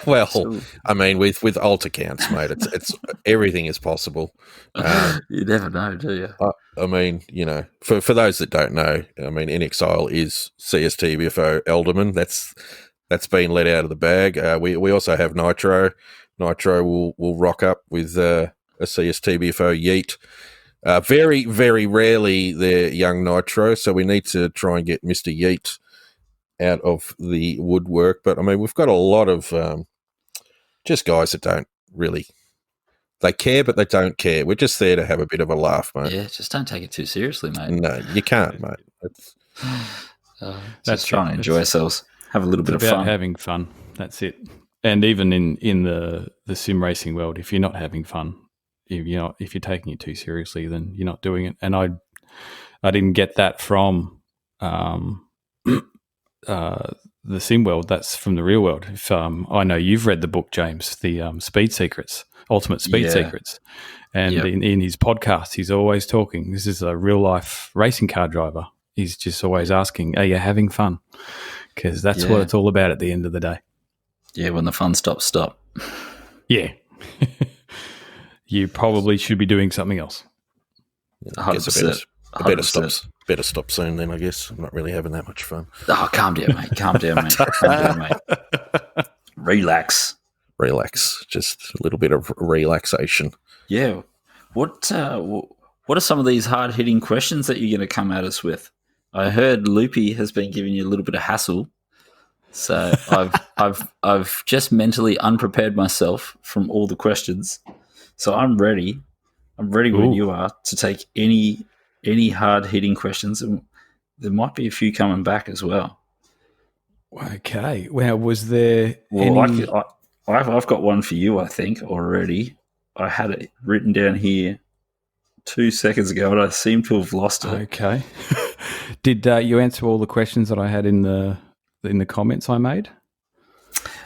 Well, I mean, with alt accounts, mate, it's everything is possible. You never know, do you? I mean, for those that don't know, I mean, In Exile is CSTBFO Elderman. That's been let out of the bag. We also have Nitro. Nitro will rock up with a CSTBFO Yeet. Very, very rarely they're young Nitro, so we need to try and get Mr. Yeet out of the woodwork. But I mean, we've got a lot of just guys that don't really. They care, but they don't care. We're just there to have a bit of a laugh, mate. Yeah, just don't take it too seriously, mate. No, you can't, mate. Just trying to enjoy ourselves, have a little bit of fun. About having fun. That's it. And even in the sim racing world, if you're not having fun, if you're taking it too seriously, then you're not doing it. And I didn't get that from the sim world. That's from the real world. If I know you've read the book, James, the Speed Secrets. Ultimate Speed Secrets. And in his podcast, he's always talking. This is a real-life racing car driver. He's just always asking, are you having fun? Because that's what it's all about at the end of the day. Yeah, when the fun stops, stop. Yeah. You probably should be doing something else. I guess better stop soon then, I guess. I'm not really having that much fun. Oh, calm down, mate. Calm down, mate. Relax. Just a little bit of relaxation. Yeah. What are some of these hard hitting questions that you're going to come at us with? I heard Loopy has been giving you a little bit of hassle, so I've just mentally unprepared myself from all the questions. So I'm ready. When you are to take any hard hitting questions, and there might be a few coming back as well. Okay. Well, was there any? I've got one for you, I think, already. I had it written down here 2 seconds ago, and I seem to have lost it. Okay. Did you answer all the questions that I had in the comments I made?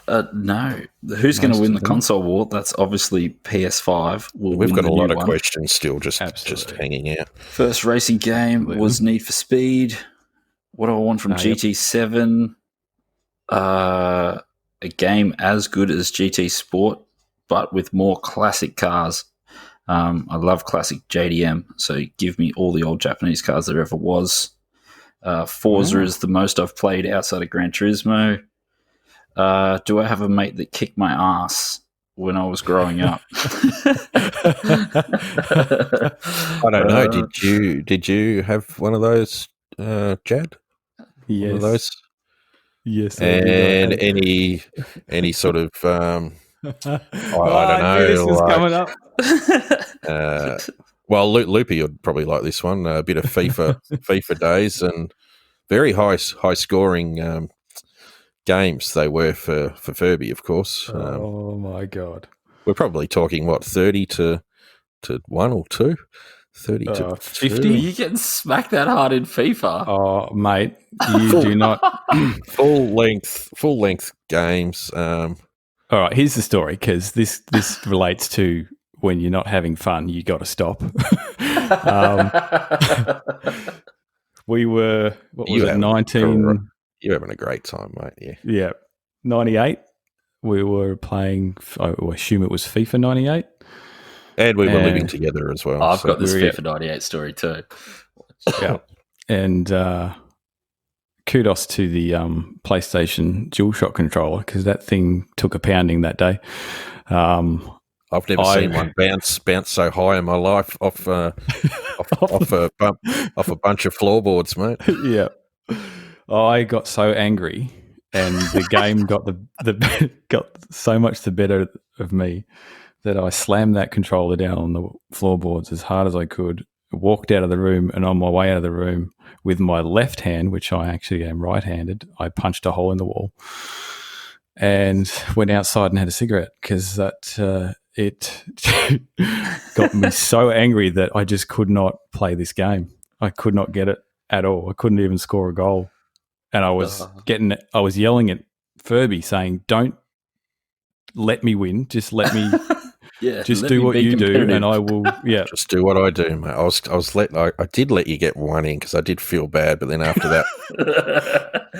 No. Who's going to win the console war? That's obviously PS5. We've got a lot of questions still just hanging out. First racing game was Need for Speed. What do I want from GT7? A game as good as GT Sport, but with more classic cars. I love classic JDM, so give me all the old Japanese cars there ever was. Forza is the most I've played outside of Gran Turismo. Do I have a mate that kicked my ass when I was growing up? I don't know. Did you have one of those, Jad? Yes. One of those? Yes. And any sort of I don't know. This was coming up. Well, Loopy would probably like this one. A bit of FIFA days, and very high scoring games they were for Furby, of course. Oh my God! We're probably talking 30 to 1 or 2. 30 to 50. Are you getting smacked that hard in FIFA? Oh, mate, you do not. full length games. All right, here's the story, because this relates to when you're not having fun, you got to stop. We were, what was it, 19? You're having a great time, mate. Yeah. Yeah. 98. We were playing, I assume it was FIFA 98. And we were living together as well. I've got this FIFA 98 story too. Yeah. And kudos to the PlayStation DualShock controller, because that thing took a pounding that day. I've never seen one bounce so high in my life off a bunch of floorboards, mate. Yeah. I got so angry, and the game got got so much the better of me that I slammed that controller down on the floorboards as hard as I could, walked out of the room, and on my way out of the room with my left hand, which I actually am right-handed, I punched a hole in the wall and went outside and had a cigarette, because it got me so angry that I just could not play this game. I could not get it at all. I couldn't even score a goal. And I was yelling at Furby saying, "Don't let me win. Just let me Yeah, Just let do me what be you do, competitive. and I will. Yeah. Just do what I do, mate. I did let you get one in because I did feel bad, but then after that,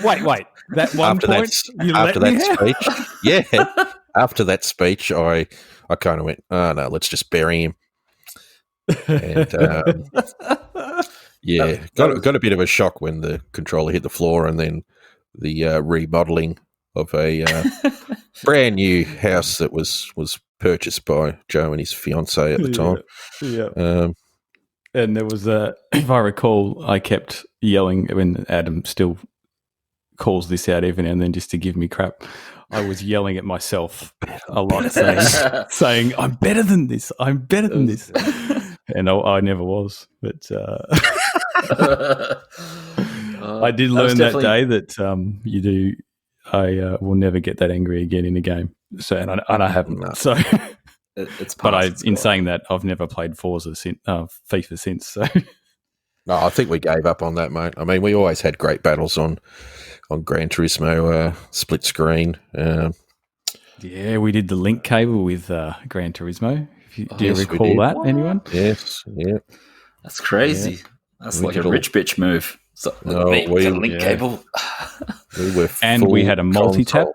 Wait. That one after point you after let me that have. speech, yeah, after that speech, I kind of went, oh no, let's just bury him. And yeah, got a bit of a shock when the controller hit the floor, and then the remodeling of a brand new house that was purchased by Joe and his fiance at the time. Yeah. And there was if I recall, I kept yelling when Adam still calls this out even and then just to give me crap. I was yelling at myself a lot, saying, "I'm better than this. I'm better than this," and I never was. But I did learn that day that you do. I will never get that angry again in a game. So and I haven't. No. So. It's But in saying that, I've never played Forza since FIFA since. So No, I think we gave up on that, mate. I mean, we always had great battles on Gran Turismo split screen. yeah, we did the link cable with Gran Turismo. Do you Yes, we recall did. that? Anyone? Yes, yeah. That's crazy. Yeah. That's We like a did rich bitch move. So, No, me with we- a link yeah. cable. We were And we full had a multi-tap.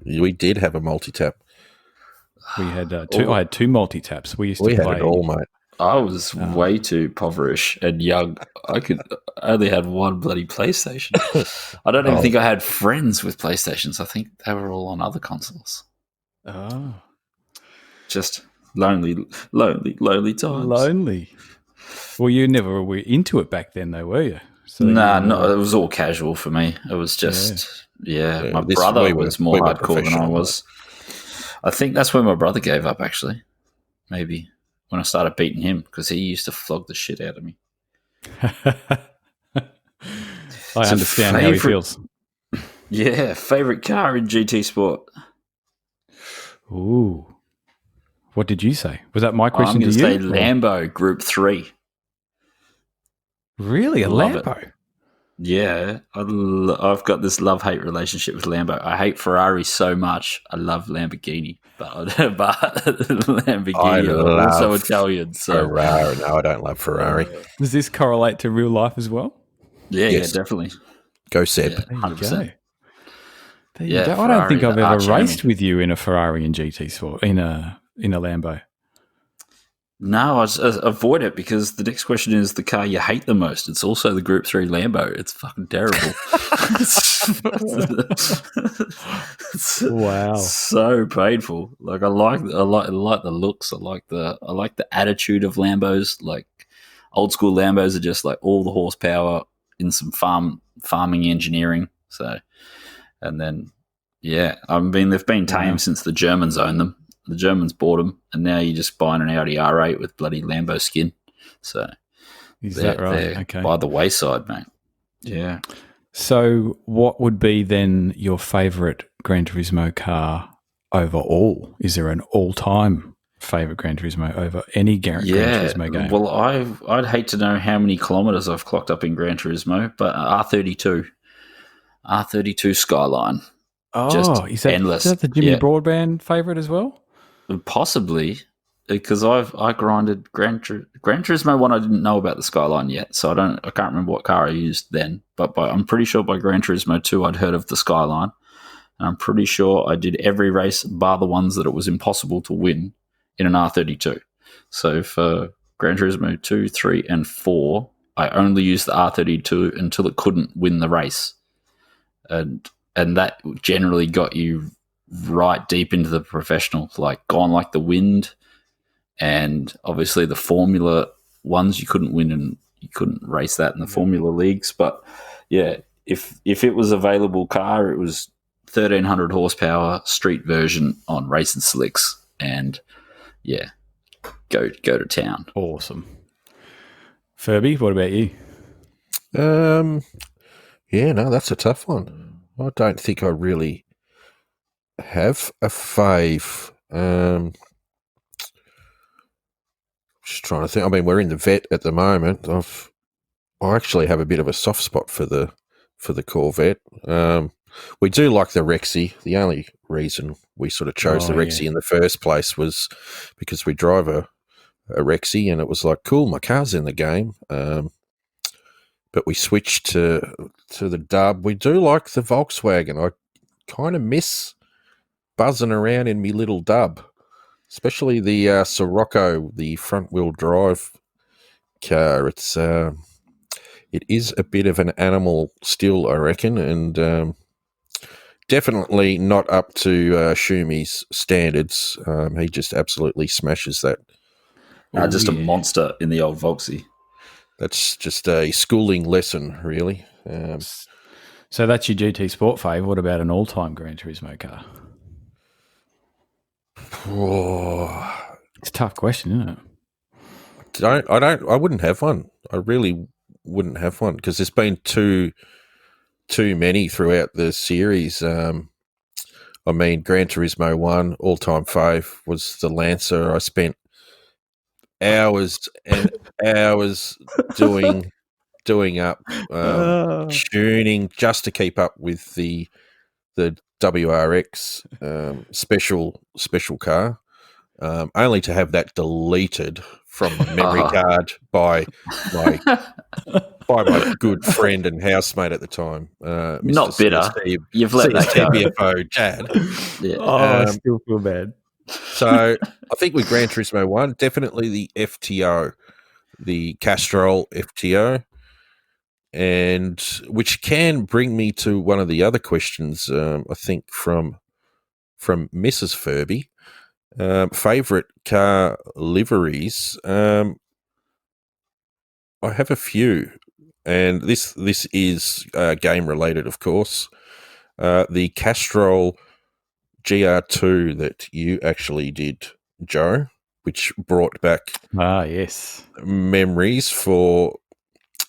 console. We did have a multi-tap. We had two. I had two multi taps. We used We to had play. it all, mate. I was way too impoverish and young. I only had one bloody PlayStation. I don't even think I had friends with PlayStations. I think they were all on other consoles. Oh, Just lonely times. lonely. Well, you never were into it back then, though, were you? So No, it was all casual for me. It was just, Yeah, my we brother were- was more we were hardcore than I professional, was. I think that's when my brother gave up, actually. Maybe when I started beating him because he used to flog the shit out of me. I understand how he feels. Yeah, favorite car in GT Sport. Ooh, what did you say? Was that my I'm question going to to you? say Lambo Group 3. Really, a Love it. Lambo? Yeah, I've got this love-hate relationship with Lambo. I hate Ferrari so much. I love Lamborghini, but Lamborghini are also Italian. So Ferrari. No, I don't love Ferrari. Does this correlate to real life as well? yeah, Yes. definitely. Go Seb. Yeah, There you 100%. go. There you Yeah, go. I don't think Ferrari, I've the ever arch raced enemy. with you in a Ferrari and GT Sport in a Lambo. No, I just avoid it because the next question is the car you hate the most. It's also the Group 3 Lambo. It's fucking terrible. It's Wow. so painful. Like I like the looks. I like the attitude of Lambos. Like old school Lambos are just like all the horsepower in some farming engineering. So, and then I mean they've been tame since the Germans owned them. The Germans bought them, and now you're just buying an Audi R8 with bloody Lambo skin. So Is that right? they're Okay. by the wayside, mate. Yeah. So, what would be then your favourite Gran Turismo car overall? Is there an all-time favourite Gran Turismo over any Gran Turismo game? Well, I'd hate to know how many kilometres I've clocked up in Gran Turismo, but R32 Skyline, just is that, endless. Is that the Jimmy Yeah. Broadband favourite as well? Possibly, because I grinded Gran Turismo 1. I didn't know about the Skyline yet, so I can't remember what car I used then. But I'm pretty sure by Gran Turismo 2 I'd heard of the Skyline, and I'm pretty sure I did every race bar the ones that it was impossible to win in an R32. So for Gran Turismo 2, 3, and 4, I only used the R32 until it couldn't win the race, and that generally got you right deep into the professional, like Gone Like the Wind, and obviously the Formula ones you couldn't win and you couldn't race that in the Formula leagues. But yeah, if it was available car, it was 1300 horsepower street version on racing slicks, and yeah, go to town. Awesome. Furby, what about you? Yeah, no, that's a tough one. I don't think I really have a fave. Just trying to think. I mean, we're in the vet at the moment. I actually have a bit of a soft spot for the Corvette. We do like the Rexy. The only reason we sort of chose the Rexy in the first place was because we drive a Rexy, and it was like, cool, my car's in the game. But we switched to the Dub. We do like the Volkswagen. I kind of miss buzzing around in me little Dub, especially the Sirocco, the front wheel drive car. It is a bit of an animal still, I reckon, and definitely not up to Shumi's standards. He just absolutely smashes that. Just a monster in the old Volksy. That's just a schooling lesson, really. So that's your GT Sport fave. What about an all-time Gran Turismo car? It's a tough question, isn't it? I wouldn't have one. I really wouldn't have one because there's been too many throughout the series. I mean, Gran Turismo 1, all-time fave, was the Lancer. I spent hours and hours doing up tuning just to keep up with the WRX special car, only to have that deleted from my memory card by my good friend and housemate at the time, Mr. Not bitter. CST, You've let that go. BFO Chad. Yeah. I still feel bad. So I think with Gran Turismo 1, definitely the FTO, the Castrol FTO, and which can bring me to one of the other questions, I think, from Mrs. Furby. Favorite car liveries. I have a few, and this is game related, of course. The Castrol GR2 that you actually did, Joe, which brought back yes, memories for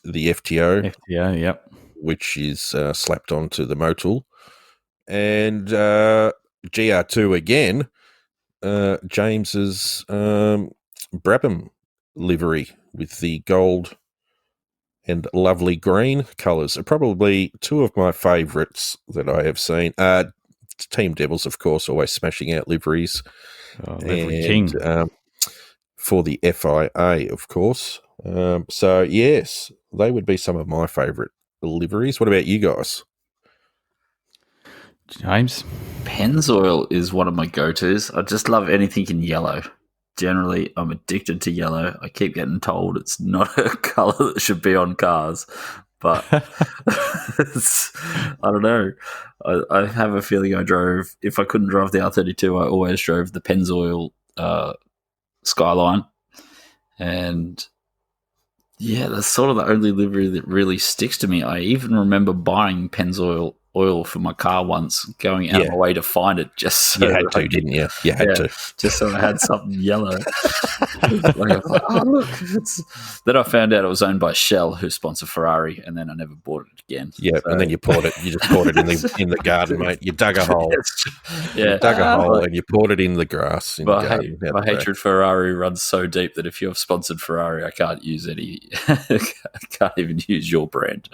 the FTO. FTO, yep. Which is slapped onto the Motul. And GR2 again, James's Brabham livery with the gold and lovely green colours are probably two of my favourites that I have seen. Team Devils, of course, always smashing out liveries. Livery King. For the FIA, of course. So, yes, they would be some of my favourite liveries. What about you guys? James? Pennzoil is one of my go-tos. I just love anything in yellow. Generally, I'm addicted to yellow. I keep getting told it's not a colour that should be on cars. But I don't know. I have a feeling if I couldn't drive the R32, I always drove the Pennzoil Skyline. And yeah, that's sort of the only livery that really sticks to me. I even remember buying Pennzoil oil for my car once, going out of my way to find it just so you had to, didn't you? You had to. Just so I had something yellow. I was like, oh, look. Then I found out it was owned by Shell, who sponsor Ferrari, and then I never bought it again. Yeah, so. And then you poured it. You just poured it in the garden, mate. You dug a hole. You dug a hole and you poured it in the grass. My hatred for Ferrari runs so deep that if you've sponsored Ferrari, I can't use any. I can't even use your brand.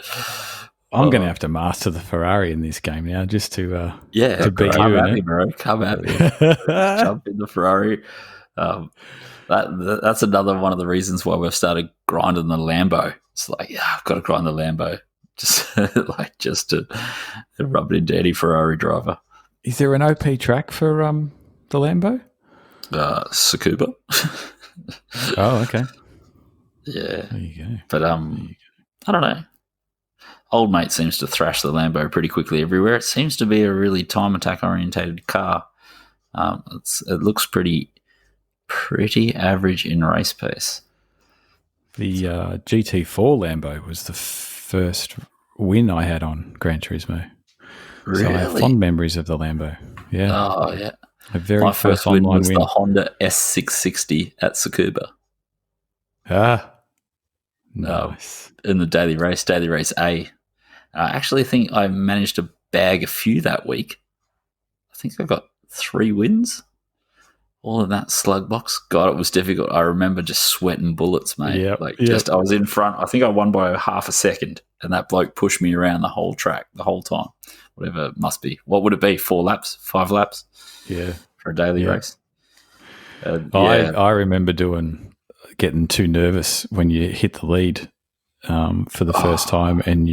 I'm going to have to master the Ferrari in this game now, just to beat you in it. Bro. Come at me, jump in the Ferrari. That's another one of the reasons why we've started grinding the Lambo. It's like, I've got to grind the Lambo, just to rub it into any Ferrari driver. Is there an OP track for the Lambo? Tsukuba. Oh, okay. Yeah. There you go. But I don't know. Old mate seems to thrash the Lambo pretty quickly everywhere. It seems to be a really time attack orientated car. It looks pretty average in race pace. The GT4 Lambo was the first win I had on Gran Turismo. Really? So I have fond memories of the Lambo. Yeah. Oh, yeah. My first win was the Honda S660 at Tsukuba. Nice. In the daily race A. I actually think I managed to bag a few that week. I think I got 3 wins. All in that slug box. God, it was difficult. I remember just sweating bullets, mate. Yep. I was in front. I think I won by half a second. and that bloke pushed me around the whole track the whole time, whatever it must be. What would it be? 4 laps, 5 laps? Yeah, for a daily Yeah. race. I remember getting too nervous when you hit the lead for the first time, and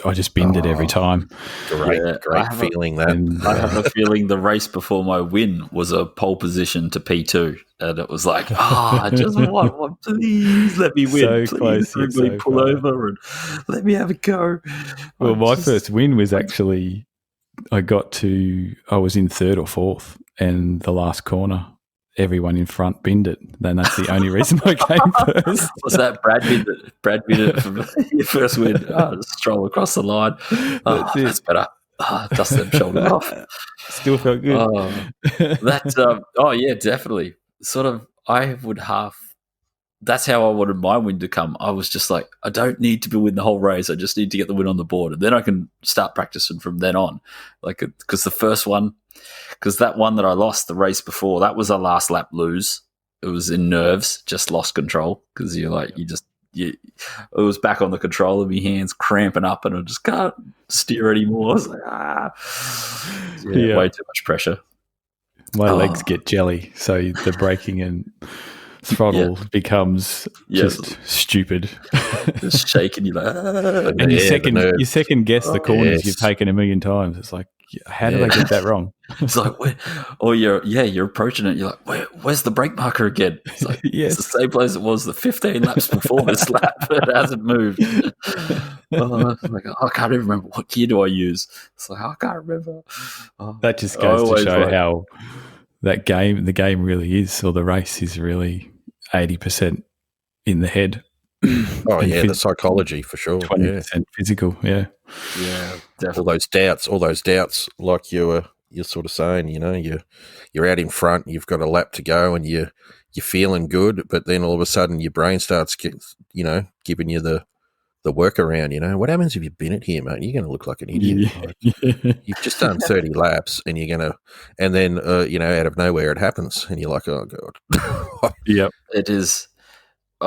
I just binned it every time. Great feeling that. And, I have a feeling the race before my win was a pole position to P2, and it was like, I just want one, please let me win, So please close, yet everybody so pull far. over and let me have a go. Well, my first win was actually I was in 3rd or 4th, and the last corner, everyone in front binned it. Then that's the only reason I came first. Was that Brad binned it for your first win? Just stroll across the line. That's better. Dust them shoulders off. Still felt good. Yeah, definitely. Sort of, that's how I wanted my win to come. I was just like, I don't need to win the whole race. I just need to get the win on the board. And then I can start practicing from then on. Like, because that one that I lost the race before, that was a last lap lose. It was in nerves, just lost control because it was back on the controller, my hands cramping up, and I just can't steer anymore. I was like, way too much pressure. My legs get jelly, so the braking and throttle becomes just stupid. Just shaking, you're like, and you second guess the corners you've taken a million times. It's like, how did I get that wrong? It's like, you're approaching it. You're like, where's the brake marker again? It's like, it's the same place it was the 15 laps before this lap. It hasn't moved. I can't even remember what gear do I use. It's like, I can't remember. That just goes to show how the game really is, or the race is really 80% in the head. The psychology for sure. 20% physical. Yeah, definitely. All those doubts, like you're sort of saying, you're out in front, you've got a lap to go, and you're feeling good, but then all of a sudden your brain starts, giving you the workaround. What happens if you bin it here, mate? You're going to look like an idiot. You've just done 30 laps, and and then out of nowhere it happens, and you're like, oh god. Yep, it is. It's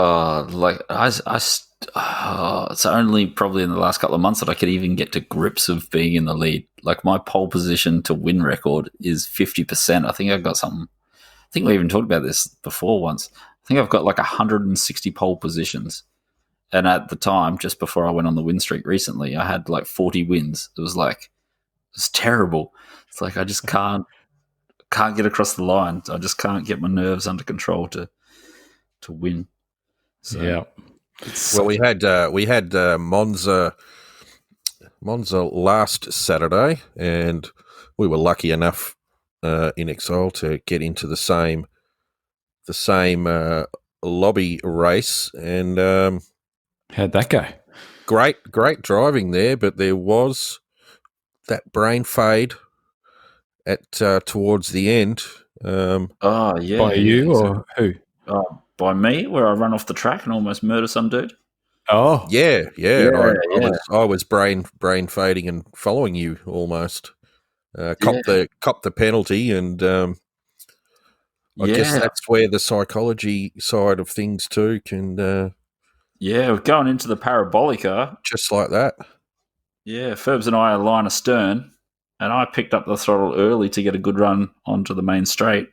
only probably in the last couple of months that I could even get to grips of being in the lead. Like, my pole position to win record is 50%. I think I've got something. I think we even talked about this before once. I think I've got like 160 pole positions. And at the time, just before I went on the win streak recently, I had like 40 wins. It was terrible. It's like, I just can't get across the line. I just can't get my nerves under control to win. So, well, we had Monza last Saturday, and we were lucky enough in Exile to get into the same lobby race, and how'd that go? Great driving there, but there was that brain fade at towards the end. By you or who? By me, where I run off the track and almost murder some dude. Oh, yeah. I was brain fading and following you almost. Cop the penalty, and I guess that's where the psychology side of things too can. We're going into the Parabolica, just like that. Yeah, Ferbs and I are line astern, and I picked up the throttle early to get a good run onto the main straight,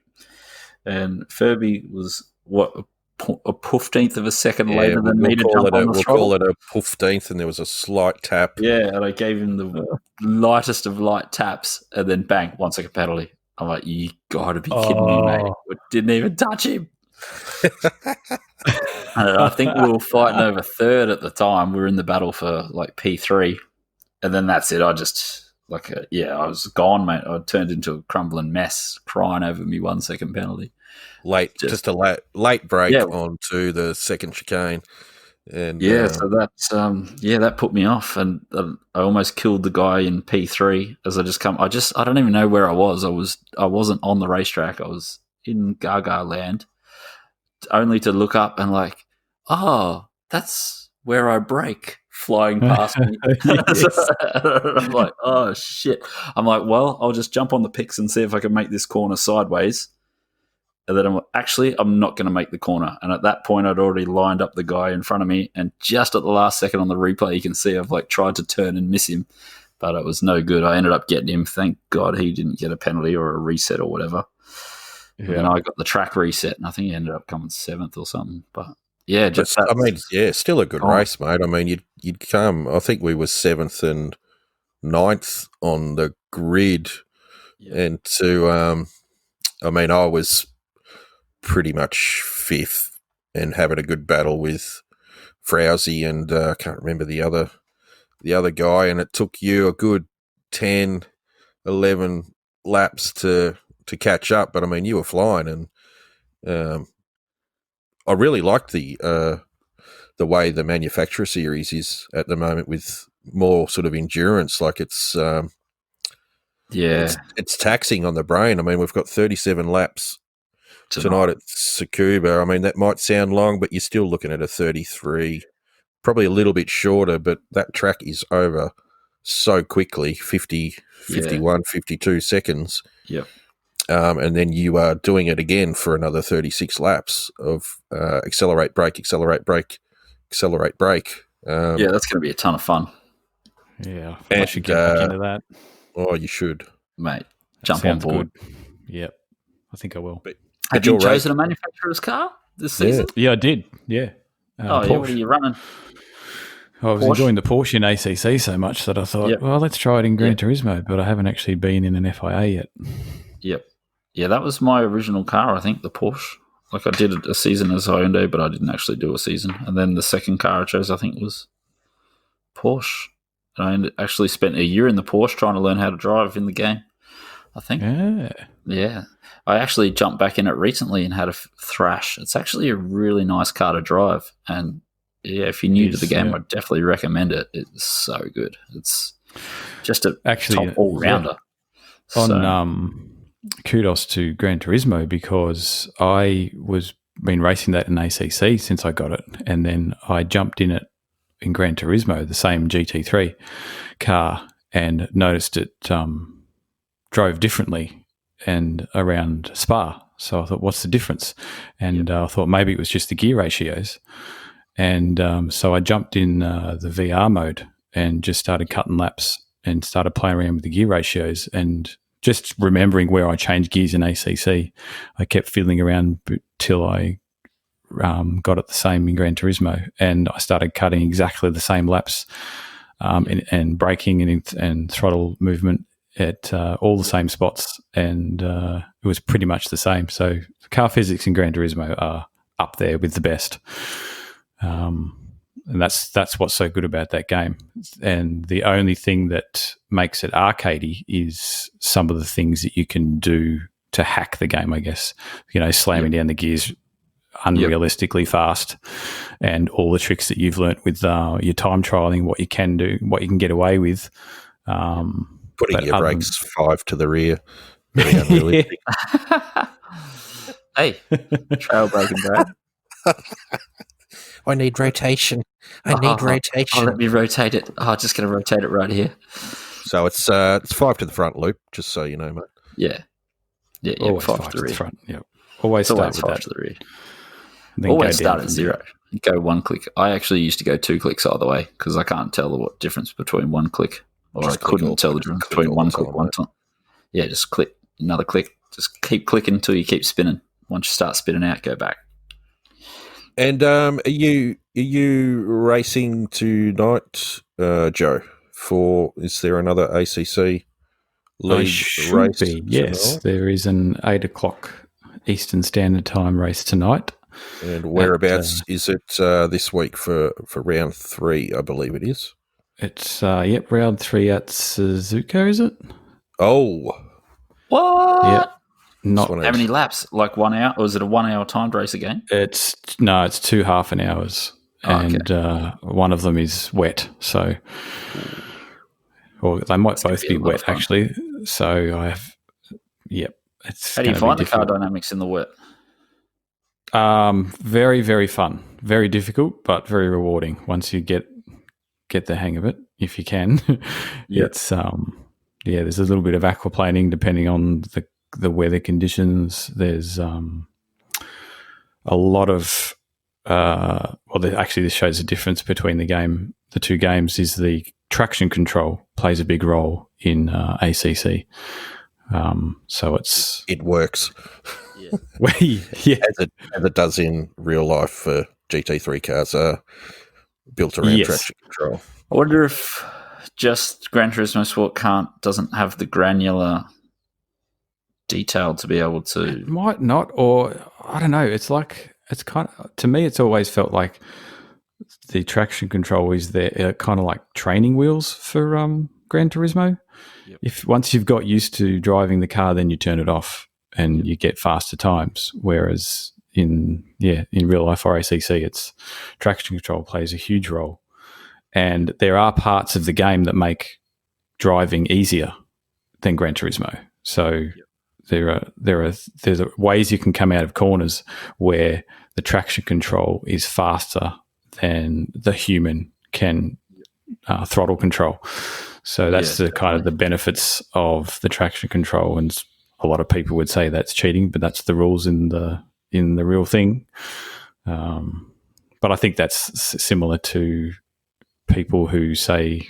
and Ferby was a 15th of a second later than me to jump on the throttle. We'll call it a 15th, and there was a slight tap. Yeah, and I gave him the lightest of light taps, and then bang, 1 second penalty. I'm like, you got to be kidding me, mate. I didn't even touch him. And I think we were fighting over third at the time. We were in the battle for like P3, and then that's it. I just I was gone, mate. I turned into a crumbling mess, crying over me 1 second penalty. Just a late break onto the second chicane, and so that's that put me off, and I almost killed the guy in P3 as I don't even know where I was. I wasn't on the racetrack. I was in Gaga land, only to look up and like, oh, that's where I break, flying past me. I'm like, oh shit. I'm like, well, I'll just jump on the picks and see if I can make this corner sideways. And then I'm not going to make the corner. And at that point, I'd already lined up the guy in front of me. And just at the last second on the replay, you can see I've like tried to turn and miss him, but it was no good. I ended up getting him. Thank God he didn't get a penalty or a reset or whatever. Yeah. And then I got the track reset, and I think he ended up coming 7th or something. But yeah, just I mean, yeah, still a good race, mate. I mean, you'd come. I think we were 7th and 9th on the grid, and I mean, I was pretty much 5th and having a good battle with Frowsy and I can't remember the other guy, and it took you a good 10, 11 laps to catch up. But I mean, you were flying, and I really liked the way the manufacturer series is at the moment with more sort of endurance. Like it's taxing on the brain. I mean, we've got 37 laps tonight at Tsukuba. I mean, that might sound long, but you're still looking at a 33, probably a little bit shorter, but that track is over so quickly, 50, 51, 52 seconds. Yep. And then you are doing it again for another 36 laps of accelerate, brake, accelerate, brake, accelerate, brake. That's going to be a ton of fun. Yeah, I should get back into that. Oh, you should. Mate, jump on board. Good. Yep, I think I will. Have you chosen a manufacturer's car this season? Yeah, I did. Yeah. What are you running? I was enjoying the Porsche in ACC so much that I thought, well, let's try it in Gran Turismo, but I haven't actually been in an FIA yet. Yep. Yeah, that was my original car, I think, the Porsche. Like I did a season as Hyundai, but I didn't actually do a season. And then the second car I chose, I think, was Porsche. And I actually spent a year in the Porsche trying to learn how to drive in the game, I think. Yeah. I actually jumped back in it recently and had a thrash. It's actually a really nice car to drive. And yeah, if you're new to the game, I'd definitely recommend it. It's so good. It's just a top all-rounder. Kudos to Gran Turismo, because I was been racing that in ACC since I got it, and then I jumped in it in Gran Turismo, the same GT3 car, and noticed it drove differently and around Spa. So I thought, what's the difference? And I thought maybe it was just the gear ratios. And so I jumped in the VR mode and just started cutting laps and started playing around with the gear ratios, and just remembering where I changed gears in ACC. I kept fiddling around till I got it the same in Gran Turismo, and I started cutting exactly the same laps and braking and throttle movement at all the same spots, and it was pretty much the same. So car physics in Gran Turismo are up there with the best. And that's what's so good about that game. And the only thing that makes it arcadey is some of the things that you can do to hack the game, I guess. You know, slamming down the gears unrealistically fast, and all the tricks that you've learnt with your time trialing, what you can do, what you can get away with. Putting your brakes 5 to the rear. Very unrealistic. Hey, trail braking, Brad. I need rotation. I need rotation. Let me rotate it. I'm just going to rotate it right here. So it's 5 to the front loop, just so you know, mate. Yeah. Always 5 to the front. Yeah. Always start with 5 that. to the rear. Always start at 0. Go 1 click. I actually used to go 2 clicks either way, because I can't tell the difference between 1 click, or just I couldn't tell the difference between 1 click, one time. Yeah, just click, another click. Just keep clicking until you keep spinning. Once you start spinning out, go back. And are you racing tonight, Joe? Is there another ACC league race? Yes, there is an 8 o'clock Eastern Standard Time race tonight. And whereabouts is it this week for round 3? I believe it is. It's round 3 at Suzuka, is it? Oh, what? Yeah. Not how many laps? Like 1 hour? Or is it a 1 hour timed race again? It's 2 half an hours, and one of them is wet. So, or they might both be wet actually. So I have, It's how do you find the car dynamics in the wet? Very, very fun. Very difficult, but very rewarding once you get the hang of it. If you can, it's there's a little bit of aquaplaning depending on the weather conditions. There's a lot of actually this shows the difference between the two games is the traction control plays a big role in ACC. So it works yeah. as it does in real life for GT3 cars are built around traction control. I wonder if just Gran Turismo Sport doesn't have the granular detail to be able to. It might not, or I don't know. It's kind of, to me, it's always felt like the traction control is there, kind of like training wheels for Gran Turismo. Yep. If once you've got used to driving the car, then you turn it off and you get faster times. Whereas in real life or ACC, it's traction control plays a huge role, and there are parts of the game that make driving easier than Gran Turismo. So there's ways you can come out of corners where the traction control is faster than the human can throttle control. So that's the kind of the benefits of the traction control, and a lot of people would say that's cheating, but that's the rules in the real thing. But I think that's similar to people who say,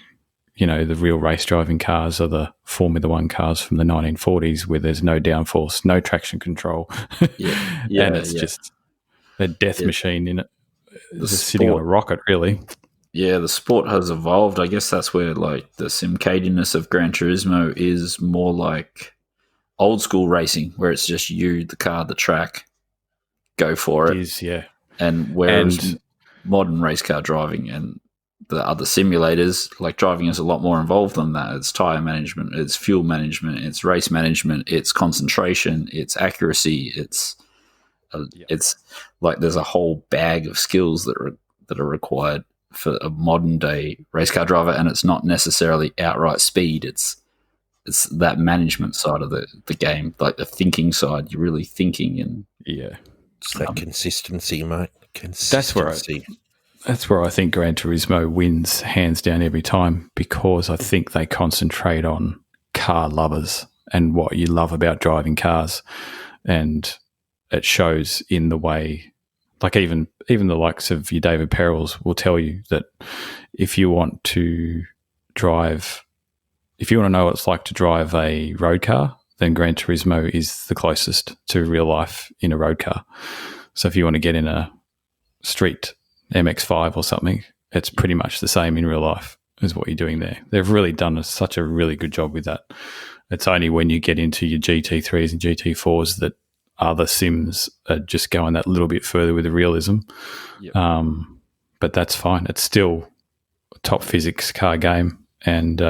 the real race driving cars are the Formula One cars from the 1940s where there's no downforce, no traction control. And it's just a death machine in it. Just sitting on a rocket, really. Yeah, the sport has evolved. I guess that's where like the SimCadiness of Gran Turismo is more like old school racing, where it's just you, the car, the track, go for it. It is, yeah. And whereas modern race car driving and the other simulators, like driving is a lot more involved than that. It's tire management, it's fuel management, it's race management, it's concentration, it's accuracy, it's like there's a whole bag of skills that are required for a modern day race car driver, and it's not necessarily outright speed. It's that management side of the game, like the thinking side. You're really thinking, and it's that consistency, mate. Consistency. That's where I think Gran Turismo wins hands down every time, because I think they concentrate on car lovers and what you love about driving cars, and it shows in the way. Like even the likes of your David Perrells will tell you that if you want to know what it's like to drive a road car, then Gran Turismo is the closest to real life in a road car. So if you want to get in a street MX-5 or something, it's pretty much the same in real life as what you're doing there. They've really done such a really good job with that. It's only when you get into your GT3s and GT4s that other sims are just going that little bit further with the realism. Yep. But that's fine. It's still a top physics car game, and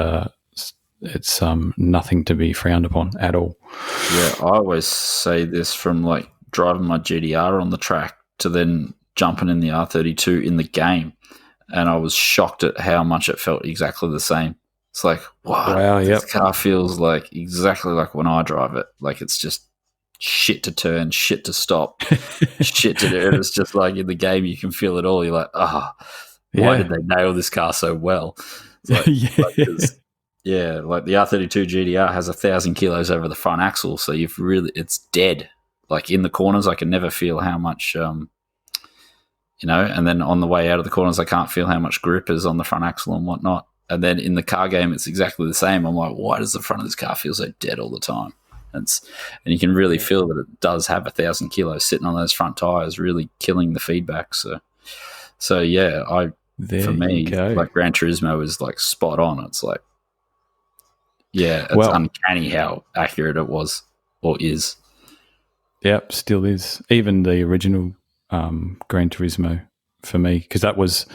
it's nothing to be frowned upon at all. Yeah, I always say this, from like driving my GDR on the track to then jumping in the R32 in the game, and I was shocked at how much it felt exactly the same. It's like, wow, this car feels like exactly like when I drive it. Like it's just shit to turn, shit to stop, shit to do. It's just like in the game, you can feel it all. You're like, why did they nail this car so well? Like, like the R32 GDR has 1,000 kilos over the front axle, so it's dead. Like in the corners, I can never feel how much, and then on the way out of the corners, I can't feel how much grip is on the front axle and whatnot. And then in the car game, it's exactly the same. I'm like, why does the front of this car feel so dead all the time? And you can really feel that it does have 1,000 kilos sitting on those front tires, really killing the feedback. So yeah, for me, like Gran Turismo is like spot on. It's like, it's uncanny how accurate it was or is. Yep, still is. Even the original Gran Turismo for me, because that was,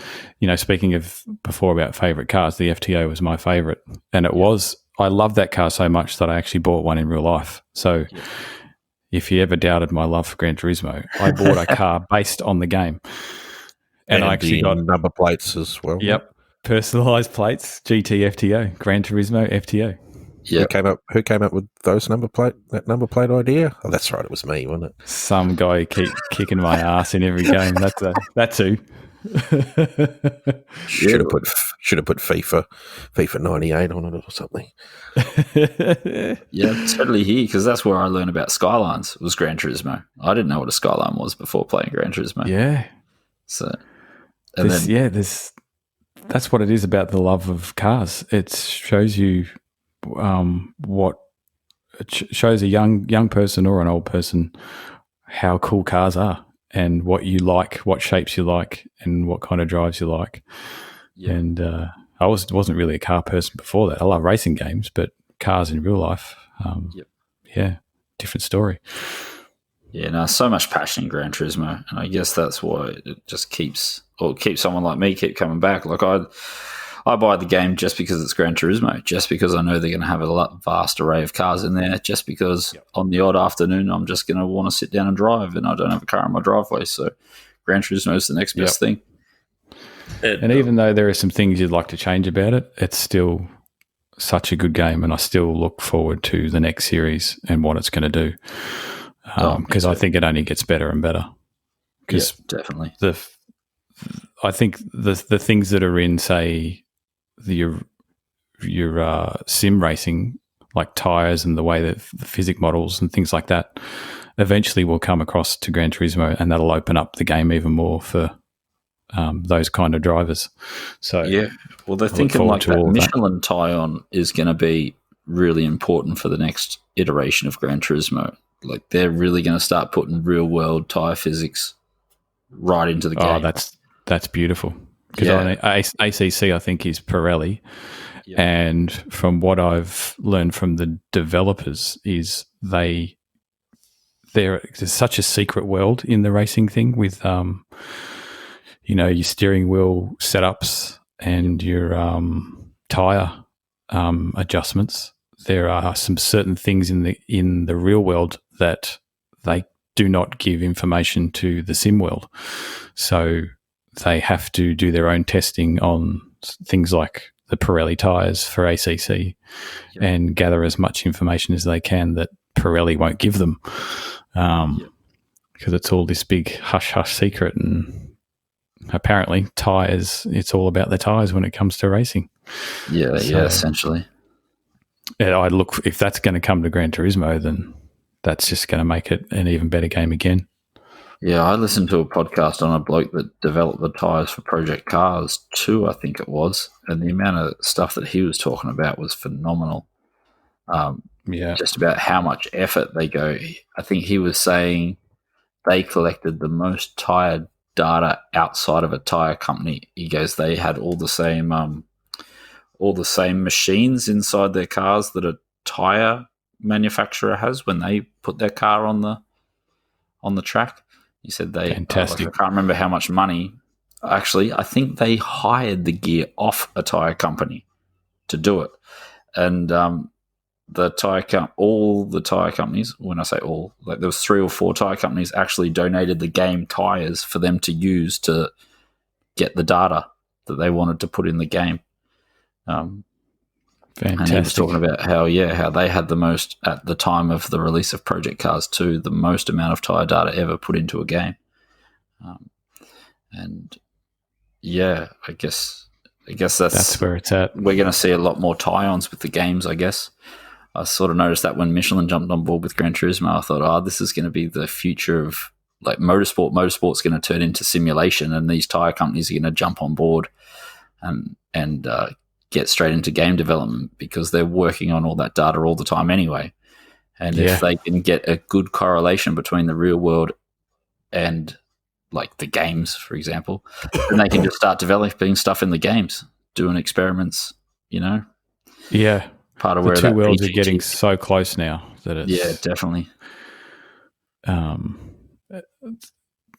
speaking of before about favourite cars, the FTO was my favourite, and it was. I loved that car so much that I actually bought one in real life. So if you ever doubted my love for Gran Turismo, I bought a car based on the game. And I actually got number plates as well. Yep. Personalised plates, GT FTO, Gran Turismo FTO. Yeah. Who came up with that number plate idea? Oh, that's right. It was me, wasn't it? Some guy keep kicking my ass in every game. That too. Should have put FIFA 98 on it or something. Yeah, totally here, because that's where I learned about Skylines, was Gran Turismo. I didn't know what a Skyline was before playing Gran Turismo. Yeah. So, and that's what it is about the love of cars. It shows you what it shows a young person or an old person how cool cars are and what you like, what shapes you like, and what kind of drives you like. Yeah. And I wasn't really a car person before that. I love racing games, but cars in real life, yeah, different story. Yeah, no, so much passion in Gran Turismo, and I guess that's why it just keeps someone like me keep coming back. Like I buy the game just because it's Gran Turismo, just because I know they're going to have a vast array of cars in there, just because on the odd afternoon I'm just going to want to sit down and drive, and I don't have a car in my driveway, so Gran Turismo is the next best thing. And even though there are some things you'd like to change about it, it's still such a good game, and I still look forward to the next series and what it's going to do. Because I think it only gets better and better. Because definitely, I think the things that are in, say, your sim racing, like tires and the way that the physics models and things like that, eventually will come across to Gran Turismo, and that'll open up the game even more for those kind of drivers. So yeah, well, they're thinking like that Michelin tie-on is going to be really important for the next iteration of Gran Turismo. Like, they're really going to start putting real-world tire physics right into the game. Oh, that's beautiful. Because ACC, I think, is Pirelli. Yeah. And from what I've learned from the developers is there's such a secret world in the racing thing with, your steering wheel setups and your tire adjustments. There are some certain things in the real world that they do not give information to the sim world. So they have to do their own testing on things like the Pirelli tires for ACC and gather as much information as they can that Pirelli won't give them, because it's all this big hush-hush secret. And apparently tires, it's all about the tires when it comes to racing. Yeah, essentially. I look, if that's going to come to Gran Turismo, then that's just going to make it an even better game again. Yeah, I listened to a podcast on a bloke that developed the tyres for Project Cars 2, I think it was, and the amount of stuff that he was talking about was phenomenal. Just about how much effort they go. I think he was saying they collected the most tyre data outside of a tyre company. He goes, they had all the same machines inside their cars that a tyre manufacturer has when they put their car on the track. He said fantastic. I can't remember how much money. Actually, I think they hired the gear off a tyre company to do it. And all the tyre companies, when I say all, like there was 3 or 4 tyre companies actually donated the game tyres for them to use to get the data that they wanted to put in the game. Fantastic. And he was talking about how they had the most, at the time of the release of Project Cars 2, the most amount of tyre data ever put into a game. I guess that's where it's at. We're going to see a lot more tie-ons with the games, I guess. I sort of noticed that when Michelin jumped on board with Gran Turismo, I thought, this is going to be the future of like motorsport. Motorsport's going to turn into simulation, and these tyre companies are going to jump on board and get straight into game development because they're working on all that data all the time anyway. And if they can get a good correlation between the real world and like the games, for example, then they can just start developing stuff in the games, doing experiments, Yeah. Part of the where two worlds are getting so close now that it's definitely.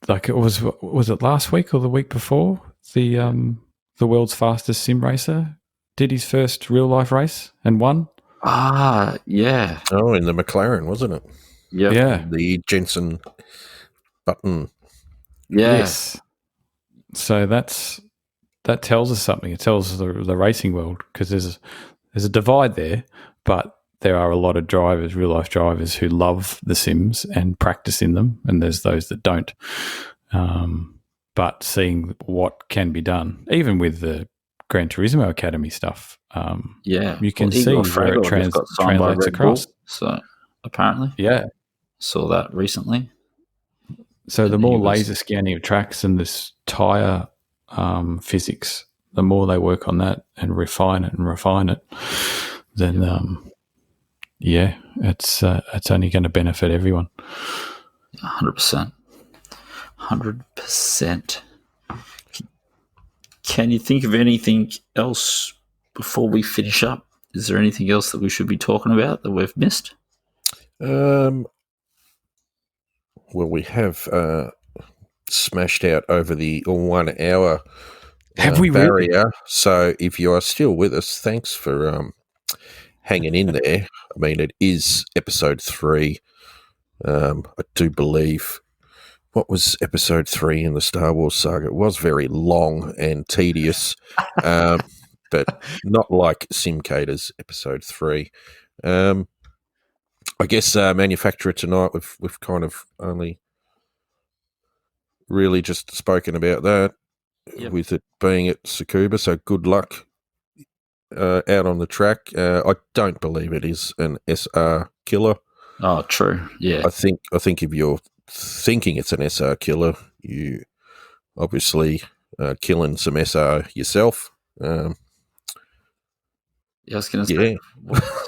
Like it was it last week or the week before? The world's fastest sim racer did his first real life race and won. Yeah. Oh, in the McLaren, wasn't it? Yep. Yeah. The Jensen Button. Yeah. Yes. So that tells us something. It tells the racing world, because there's a divide there, but there are a lot of drivers, real life drivers, who love the sims and practice in them, and there's those that don't. but seeing what can be done, even with the Gran Turismo Academy stuff, you can see Igor where it Fraga just got signed by translates Red Bull, across. so apparently, Yeah. saw that recently. So the And more he was- laser scanning of tracks and this tire physics, the more they work on that and refine it, then it's only going to benefit everyone. 100%. 100%. Can you think of anything else before we finish up? Is there anything else that we should be talking about that we've missed? Well, we have smashed out over the 1 hour Have we barrier. really? So if you are still with us, thanks for hanging in there. I mean, it is episode 3. I do believe. What was episode 3 in the Star Wars saga? It was very long and tedious, but not like SimCaders episode 3. I guess manufacturer tonight, we've kind of only really just spoken about that, with it being at Tsukuba. So good luck out on the track. I don't believe it is an SR killer. Oh, true. Yeah. I think if you're thinking it's an SR killer, you obviously killing some SR yourself. Yeah, I was going to Yeah. say.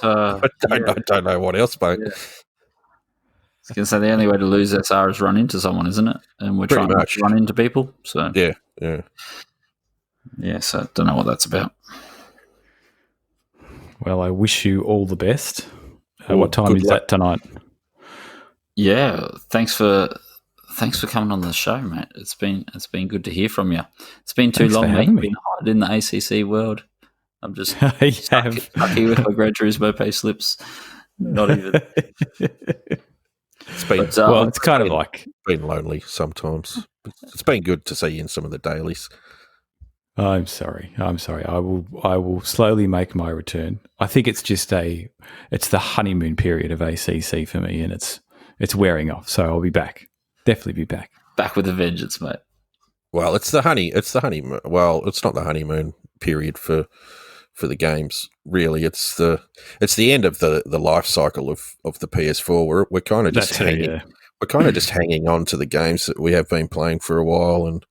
I don't know what else, mate. Yeah. I was going to say the only way to lose SR is run into someone, isn't it? And we're Pretty trying much. to run into people. So Yeah. so I don't know what that's about. Well, I wish you all the best. Well, what time good is luck. that tonight? Yeah, thanks for coming on the show, mate. It's been good to hear from you. It's been too Thanks for long, mate. having You've me. been hiding in the ACC world. I'm just I stuck have. here with my Gran Turismo pay slips. Not even. It's been But, Well, it's kind of been- like been lonely sometimes. It's been good to see you in some of the dailies. I'm sorry. I will slowly make my return. I think it's just it's the honeymoon period of ACC for me, and it's wearing off. So I'll be back. Definitely be back. back with a vengeance, mate. Well, it's the honeymoon. Well, it's not the honeymoon period for the games. Really, it's the end of the life cycle of the PS4. We're kind of just That's it, hanging. yeah. We're kind of just hanging on to the games that we have been playing for a while, and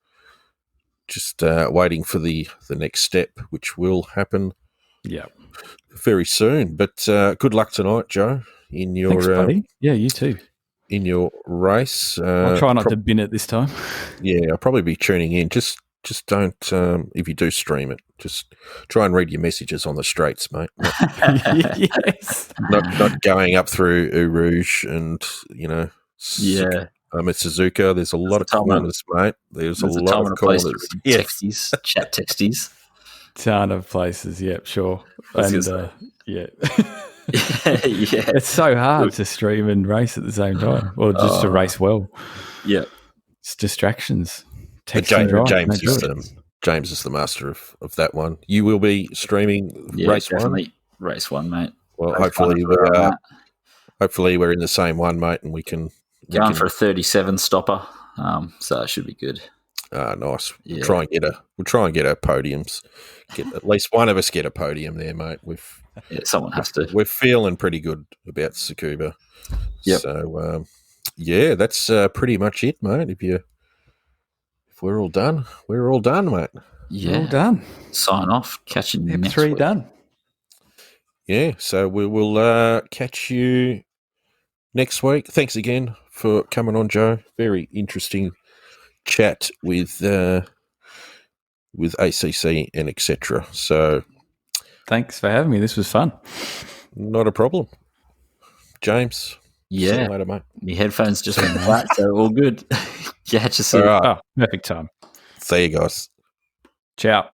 just waiting for the next step, which will happen Yeah. very soon. But good luck tonight, Joe, in your Thanks, buddy. Yeah, you too. in your race. I'll try not to bin it this time. Yeah, I'll probably be tuning in. Just don't. If you do stream it, just try and read your messages on the straights, mate. Yes. Not going up through Eau Rouge and Yeah. At Suzuka. There's a lot of time and- corners, mate. There's a There's a lot time of and a place to corners. read Yes. texties, chat texties. Ton of places. Yep, sure. I was And gonna yeah. yeah. It's so hard to stream and race at the same time, or just to race well. Yeah. It's distractions. But Text and drive, James no is do it. James is the master of that one. You will be streaming Yeah, race definitely. one. Race one, mate. Well, Race hopefully one for we're Matt. hopefully we're in the same one, mate, and we can Going for a 37 stopper. So it should be good. nice. Yeah. We'll try and get our podiums. Get at least one of us get a podium there, mate. Yeah, someone has to. We're feeling pretty good about Tsukuba. Yep. So that's pretty much it, mate. If we're all done, mate. Yeah. All done. Sign off. Catch you next M3 week. done. Yeah, so we will catch you next week. Thanks again for coming on, Joe. Very interesting chat with ACC and etc. So Thanks for having me. This was fun. not a problem. James, see you Yeah. later, mate. My headphones just went flat, so all good. Catch you soon. All right, Oh, perfect time. see you guys. Ciao.